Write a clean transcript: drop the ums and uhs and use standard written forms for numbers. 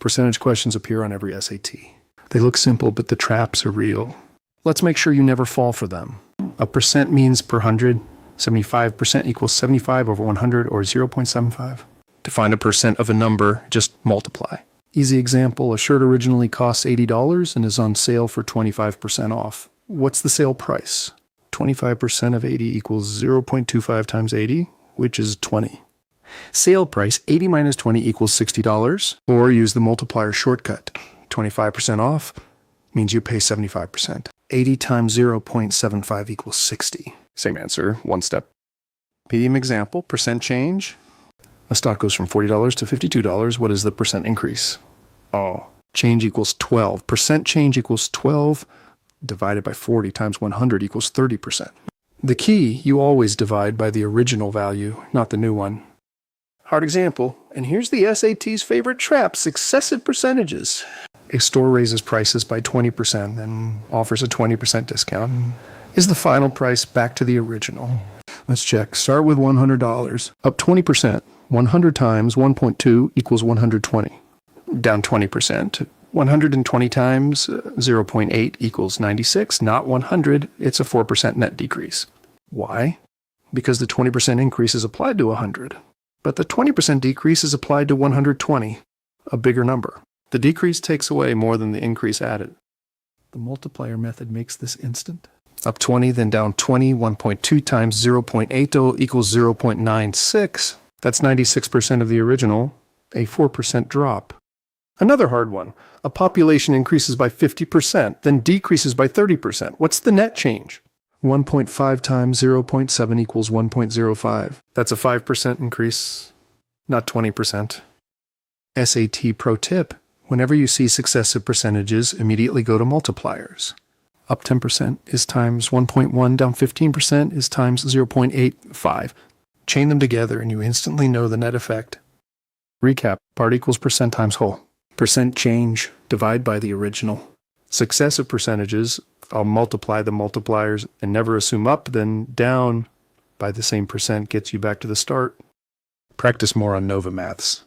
Percentage questions appear on every SAT. They look simple, but the traps are real. Let's make sure you never fall for them. A percent means per 100. 75% equals 75 over 100, or 0.75. To find a percent of a number, just multiply. Easy example, a shirt originally costs $80 and is on sale for 25% off. What's the sale price? 25% of 80 equals 0.25 times 80, which is 20. Sale price, 80 minus 20 equals $60, or use the multiplier shortcut. 25% off means you pay 75%. 80 times 0.75 equals 60. Same answer, one step. Medium example, percent change. A stock goes from $40 to $52. What is the percent increase? Oh, change equals 12. Percent change equals 12 divided by 40 times 100 equals 30%. The key, you always divide by the original value, not the new one. Hard example, and here's the SAT's favorite trap, successive percentages. A store raises prices by 20% and offers a 20% discount. Is the final price back to the original? Let's check. Start with $100. Up 20%. 100 times 1.2 equals 120. Down 20%. 120 times 0.8 equals 96. Not 100. It's a 4% net decrease. Why? Because the 20% increase is applied to 100. But the 20% decrease is applied to 120, a bigger number. The decrease takes away more than the increase added. The multiplier method makes this instant. Up 20, then down 20, 1.2 times 0.80 equals 0.96. That's 96% of the original, a 4% drop. Another hard one. A population increases by 50%, then decreases by 30%. What's the net change? 1.5 times 0.7 equals 1.05. That's a 5% increase, not 20%. SAT pro tip. Whenever you see successive percentages, immediately go to multipliers. Up 10% is times 1.1, down 15% is times 0.85. Chain them together and you instantly know the net effect. Recap, part equals percent times whole. Percent change, divide by the original. Successive percentages, I'll multiply the multipliers and never assume up, then down by the same percent gets you back to the start. Practice more on NovaMaths.